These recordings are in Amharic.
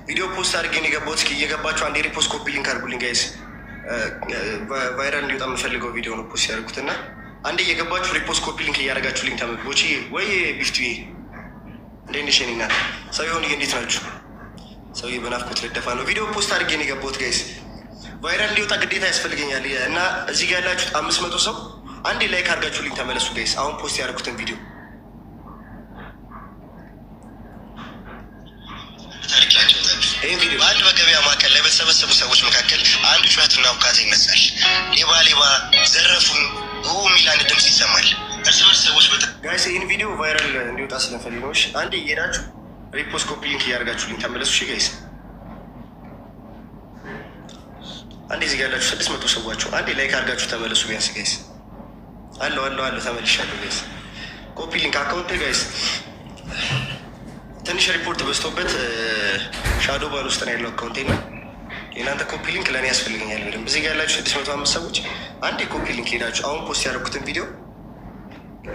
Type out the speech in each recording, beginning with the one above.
ቪዲዮ ፖስት አድርጌን የገባሁት። እስኪ እየገባችሁ አንዴ ሪፖስት ኮፒ ሊንክ አድርጉልኝ ጋይስ። ቫይራል እንዲወጣ የምፈልገው ቪዲዮ ነው ፖስት ያደርጉት እና አንዴ እየገባችሁ ሪፖስት ኮፒ ሊንክ እያደረጋችሁልኝ ተመልቦች ወይ ቢፍቱ እንዴት ነሽ? እኔ ናት ሰው ይሆን እንዴት ናችሁ? ሰውዬ በናፍቆት ልደፋ ነው። ቪዲዮ ፖስት አድርጌን የገባሁት ጋይስ። ቫይራል እንዲወጣ ግዴታ ያስፈልገኛል እና እዚህ ጋር ያላችሁት 500 ሰው አንዴ ላይክ አድርጋችሁልኝ ተመለሱ ጋይስ። አሁን ፖስት ያደረኩትን ቪዲዮ ይህን ቪዲዮ በአንድ በገበያ ማዕከል ላይ በተሰበሰቡ ሰዎች መካከል አንዱ ጩኸትና ውካታ ይነሳል። ሌባ ሌባ ዘረፉን የሚል አንድ ድምፅ ይሰማል። እርስ በርስ ሰዎች ጋይስ ይህን ቪዲዮ ቫይራል እንዲወጣ ስለፈልገዎች አንዴ እየሄዳችሁ ሪፖስት ኮፒ ሊንክ እያደርጋችሁልኝ ተመለሱ ጋይስ። አንዴ እዚህ ጋር ያላችሁ 600 ሰዋችሁ አንዴ ላይክ አድርጋችሁ ተመለሱ ቢያንስ ጋይስ። አለው ተመልሻለሁ ጋይስ። ኮፒ ሊንክ አካውንት ጋይስ ትንሽ ሪፖርት በዝቶበት ሻዶ ባል ውስጥ ነው ያለው አካውንቴ እና የእናንተ ኮፒ ሊንክ ለእኔ ያስፈልገኛል በደንብ። እዚህ ጋር ያላችሁ 605 ሰዎች አንዴ ኮፒ ሊንክ ሄዳችሁ አሁን ፖስት ያደረኩትን ቪዲዮ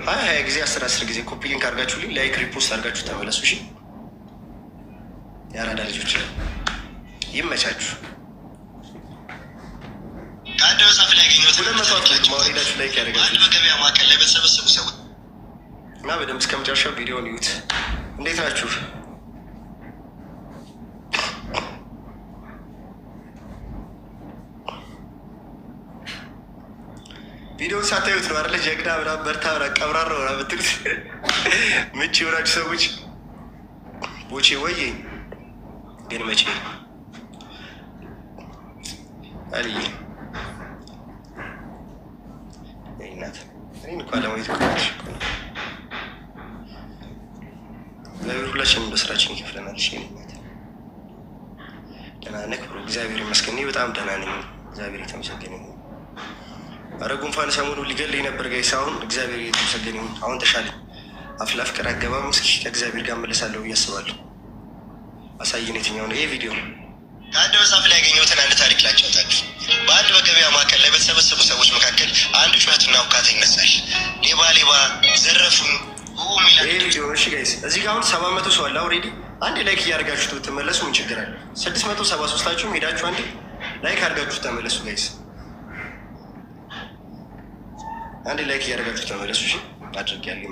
20 ጊዜ 10 ጊዜ ኮፒ ሊንክ አድርጋችሁልኝ ላይክ ሪፖስት አድርጋችሁ ተመለሱ እሺ። የአራዳ ልጆች ይመቻችሁ። ከአንድ መሳፍ ላይ ያገኘሁት 200 ማውሪዳችሁ ላይክ ያደርጋችሁ በገበያ ማዕከል ላይ በተሰበሰቡ ሰዎች እና በደንብ እስከ መጨረሻው ቪዲዮን ይዩት። እንዴት ናችሁ? ቪዲዮን ሳታዩት ነው አይደለ? ጀግና ምናምን በርታ ምናምን ቀብራራ ምናምን ብትሉት ምች የሆናችሁ ሰዎች ቦቼ ወይ ግን መቼ አልዬ ይናት እኔን እኮ አለማየት ሁላችንም በስራችን ይከፍለናል። እሺ ናት ደህና ነህ ብሎ እግዚአብሔር ይመስገን በጣም ደህና ነኝ። እግዚአብሔር የተመሰገነ ይሁን። ኧረ ጉንፋን ሰሞኑ ሊገለኝ ነበር ጋይስ። አሁን እግዚአብሔር የተመሰገነ ይሁን አሁን ተሻለኝ። አፍላ ፍቅር አገባም እስኪ ከእግዚአብሔር ጋር መለሳለሁ ብዬ አስባለሁ። አሳየን የትኛው ነው ይሄ ቪዲዮ? ከአንድ መጽሐፍ ላይ ያገኘሁትን አንድ ታሪክ ላጫውታችሁ። በአንድ በገበያ ማዕከል ላይ በተሰበሰቡ ሰዎች መካከል አንዱ ጩኸትና ውካታ ይነሳል። ሌባ ሌባ ዘረፉን ይሄ ቪዲዮ እሺ ጋይስ። እዚህ ጋር አሁን 700 ሰው አለ ኦልሬዲ። አንዴ ላይክ እያደርጋችሁ ትመለሱ ምን ችግር አለ? 673ታችሁም ሄዳችሁ አንዴ ላይክ አድርጋችሁ ተመለሱ ጋይስ። አንዴ ላይክ እያደርጋችሁ ተመለሱ እሺ። አድርጌያለሁ።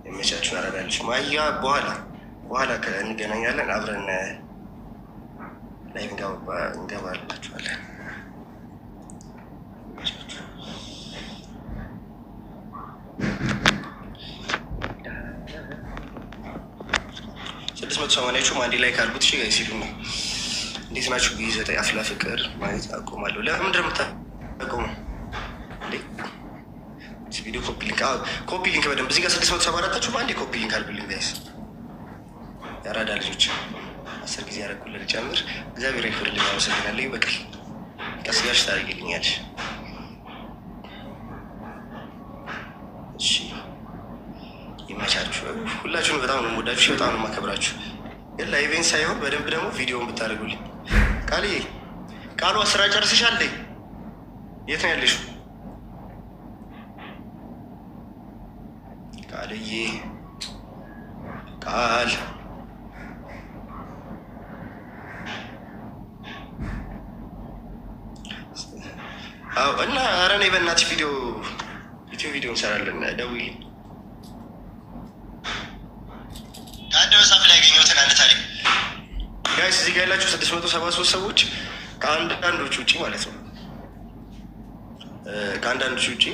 የመቻችሁ አረጋለች ማያ በኋላ እንገናኛለን። አብረን ላይ እንገባላችኋለን። 680ቹም አንዴ ላይ ካርጉት እሺ ጋይስ ሲሉ ነው። እንዴት ናችሁ? ጊዜ አፍላ ፍቅር ማለት አቆማለሁ። ለምንድን ነው የምታቆመው እንዴ? ቪዲዮ ኮፒ ሊንክ በደንብ እዚህ ጋር 674ታችሁ በአንዴ ኮፒ ሊንክ አድርጉልኝ ጋይስ። ያራዳ ልጆች 10 ጊዜ ያደረኩልህ ጨምር። እግዚአብሔር ይክብርልኝ። አመሰግናለሁ። ይበቃል። ቀስ ጋሽ ታደርግልኛለሽ እሺ። ይመቻችሁ። ሁላችሁንም በጣም ነው የምወዳችሁ፣ በጣም ነው የማከብራችሁ። ግን ላይቬን ሳይሆን በደንብ ደግሞ ቪዲዮን ብታደርጉልኝ። ቃሉ ስራ ጨርስሻል? የት ነው ያለሽው? ቃልዬ ቃል እና ኧረ እኔ በእናትሽ ቪዲዮ እንሰራለን። ደውዪልኝ። ከአንድ መጽሐፍ ላይ ያገኘሁትን አንድ ታሪክ ጋይስ። እዚህ ጋር ያላችሁ 673 ሰዎች ከአንዳንዶች ውጭ ማለት ነው ከአንዳንዶች ውጭ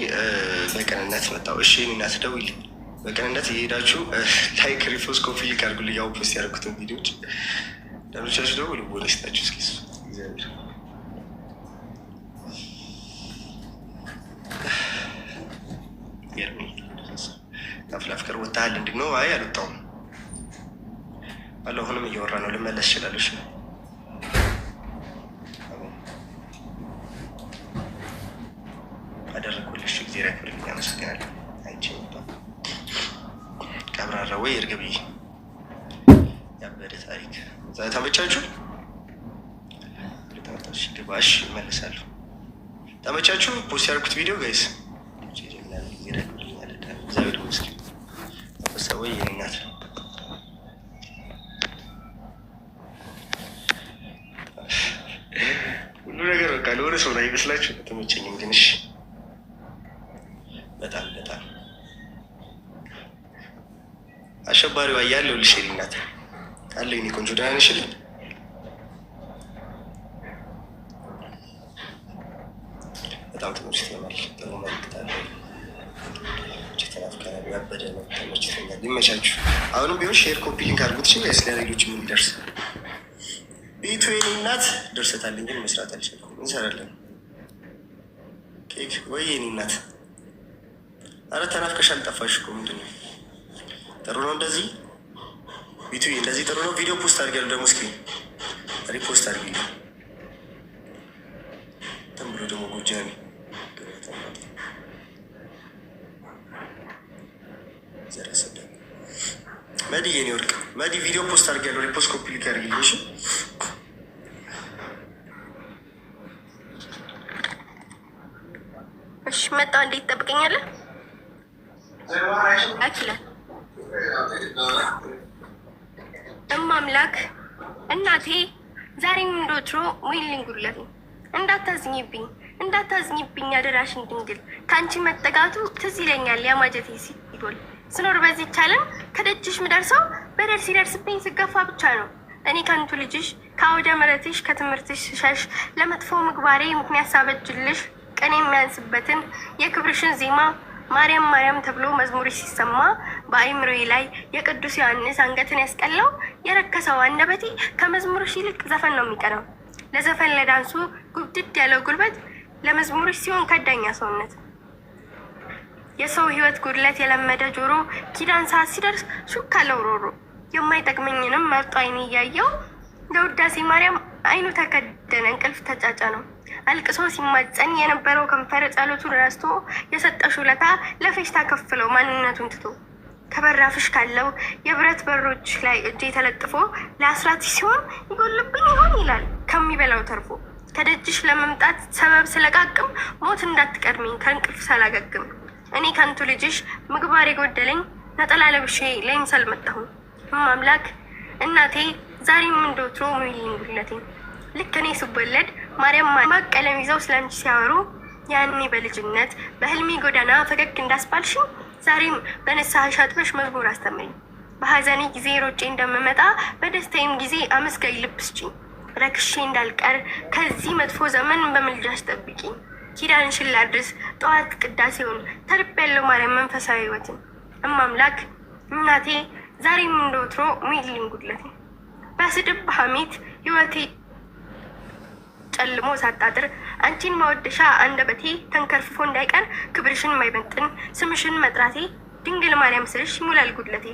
በቅንነት መጣሁ። እሺ እኔ እናት ደውዪልኝ። በቅንነት እየሄዳችሁ ላይክ ሪፖስት ኮፒ ሊንክ አድርጉልኝ። ያው ፖስት ያደረኩትን ቪዲዮዎች ዳኖቻችሁ ደግሞ ልቦና ይስጣችሁ። እስኪ እግዚአብሔር አፍላ ፍቅር ወጣሃል እንዴ? ነው አይ አልወጣሁም አለ። አሁንም እያወራ ነው። ልመለስ እችላለሁ። እሺ አደረኩልሽ። ጊዜ ያክብርልኝ። አመሰግናለሁ። አይቼ ቀብራራ ወይ እርግብዬ ያበደ ታሪክ ተመቻችሁ? ግባሽ እመልሳለሁ። ተመቻችሁ? ፖስት ያደረኩት ቪዲዮ ጋይስ እግዚአብሔር ይመስገን። ወይ እናት ካልሆነ ሰው ላይ ይመስላችሁ ተመቸኝም። ግን እሺ በጣም አሸባሪዋ እያለው ልሽ ናት አለ ኔ ቆንጆ ደህና ነሽልኝ? በጣም ትምህርት ይሆናል። ጥሩ መልክታለ ተናፍቀናል። ያበደ ነው። ተመችቶኛል። ይመቻችሁ። አሁንም ቢሆን ሼር ኮፒ ሊንክ አድርጉት። ሽ ለሌሎች የሚደርስ ቤቱ የኔ እናት ደርሰታለኝ፣ ግን መስራት አልቻልኩም። እንሰራለን ኬክ ወይ የኔ እናት። አረ ተናፍቀሻል፣ ጠፋሽ እኮ ምንድን ነው? ጥሩ ነው እንደዚህ ቤቱ እንደዚህ ጥሩ ነው። ቪዲዮ ፖስት አድርጊያለሁ ደግሞ እስኪ ሪፖስት አድርጊ። ተምሮ ደግሞ ጎጃሚ መዲ የኔ ወርቅ መዲ ቪዲዮ ፖስት አድርጊያለሁ። ሪፖስት ኮፒ ሊንክ አድርጊልኝ እሺ። እሺ መጣ። እንዴት ትጠብቀኛለህ? አኪላ እማምላክ እናቴ ዛሬም እንደወትሮ ሞይልኝ ጉድለት ነው። እንዳታዝኝብኝ አደራሽን ድንግል። ከአንቺ መጠጋቱ ትዝ ይለኛል ያማጀቴ ሲጎል ስኖር በዚህች ዓለም ከደጅሽ ምደርሰው በደል ሲደርስብኝ ስገፋ ብቻ ነው። እኔ ከንቱ ልጅሽ ከአውደ ምሕረትሽ ከትምህርትሽ ስሸሽ ለመጥፎ ምግባሬ ምክንያት ሳበጅልሽ ቀን የሚያንስበትን የክብርሽን ዜማ ማርያም ማርያም ተብሎ መዝሙርሽ ሲሰማ በአይምሮዬ ላይ የቅዱስ ዮሐንስ አንገትን ያስቀላው የረከሰው አንደበቴ ከመዝሙርሽ ይልቅ ዘፈን ነው የሚቀረው። ለዘፈን ለዳንሱ ጉብድድ ያለው ጉልበት ለመዝሙርሽ ሲሆን ከዳኛ ሰውነት የሰው ሕይወት ጉድለት የለመደ ጆሮ ኪዳን ሰዓት ሲደርስ ሹክ አለው ሮሮ። የማይጠቅመኝንም መርጦ አይኔ እያየው ለውዳሴ ማርያም አይኑ ተከደነ እንቅልፍ ተጫጫ ነው። አልቅሶ ሲማጸን የነበረው ከንፈር ጸሎቱን ረስቶ የሰጠሽ ውለታ ለፌሽታ ከፍለው ማንነቱን ትቶ ከበራፍሽ ካለው የብረት በሮች ላይ እጄ ተለጥፎ ለአስራት ሲሆን ይጎልብኝ ይሆን ይላል ከሚበላው ተርፎ። ከደጅሽ ለመምጣት ሰበብ ስለቃቅም ሞት እንዳትቀድሚኝ ከእንቅልፍ ሳላገግም እኔ ከንቱ ልጅሽ ምግባር የጎደለኝ ነጠላ ለብሼ ለይምሰል መጣሁኝ። እማምላክ እናቴ ዛሬም እንደወትሮ ሙይልኝ ጉድለቴ። ልክ እኔ ስወለድ ማርያም ቀለም ይዘው ስላንቺ ሲያወሩ ያኔ በልጅነት በህልሜ ጎዳና ፈገግ እንዳስባልሽኝ ዛሬም በንስሐሽ አጥበሽ መዝሙር አስተምሪኝ። በሀዘኔ ጊዜ ሮጬ እንደምመጣ በደስታዬም ጊዜ አመስጋኝ ልብ ስጪኝ። ረክሼ እንዳልቀር ከዚህ መጥፎ ዘመን በምልጃሽ ጠብቂኝ። ኪዳንሽን ላድርስ ጠዋት ቅዳሴውን ተርቤያለሁ ማርያም መንፈሳዊ ህይወትን። እማምላክ እናቴ ዛሬም እንደወትሮ ሙይልኝ ጉድለቴ። በስድብ በሐሜት ህይወቴ ጨልሞ ሳጣጥር አንቺን ማወደሻ አንደበቴ ተንከርፍፎ እንዳይቀር ክብርሽን ማይመጥን ስምሽን መጥራቴ ድንግል ማርያም ስልሽ ይሙላል ጉድለቴ።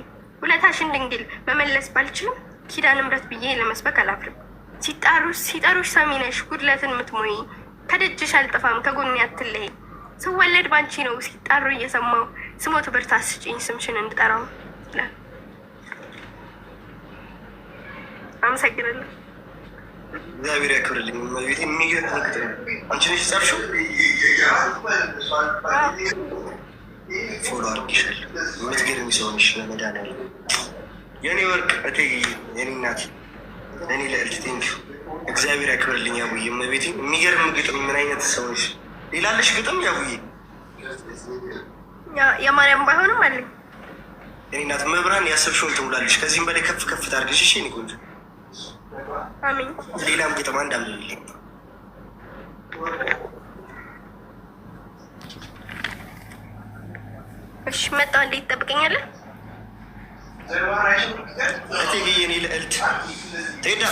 ውለታሽን ድንግል መመለስ ባልችልም ኪዳነ ምሕረት ብዬ ለመስበክ አላፍርም። ሲጠሩሽ ሰሚነሽ ጉድለትን ምትሞይ ከደጅሽ አልጠፋም ከጎኔ አትለይ። ስወለድ ባንቺ ነው ሲጣሩ እየሰማው ስሞት ብርታት ስጪኝ ስምሽን እንድጠራው። አመሰግናለሁ። እግዚአብሔር ያክብርልኝ። ቤት የሚገርም ንግጥ ነው። አንቺ ነሽ ጻፍሽው? ፎሎ አድርጊሻለሁ። የምትገርሚ ሰው ነሽ። ለመድኃኒዓለም የኔ ወርቅ እቴጌ፣ የኔ እናት፣ ለእኔ ለእልት ቴንኪው። እግዚአብሔር ያክብርልኝ። ያቡዬ እመቤቴ የሚገርም ግጥም። ምን አይነት ሰው ነሽ? ሌላለሽ ግጥም ያቡዬ? የማርያም ባይሆንም አለኝ። የኔ እናት መብራን ያሰብሽውን ትውላለሽ። ከዚህም በላይ ከፍ ከፍ ታድርግሽ። እሺ የኔ ቆንጆ። አሜን። ሌላም ግጥም አንድ አምልልኝ። እሺ መጣ። እንዴት ትጠብቀኛለህ? እቴጌ የኔ ልዕልት ቴዳ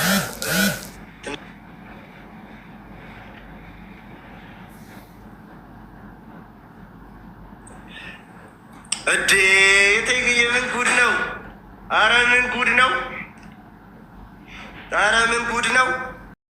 እዴ እቴጌ ምን ጉድ ነው? አረ ምን ጉድ ነው? አረ ምን ጉድ ነው?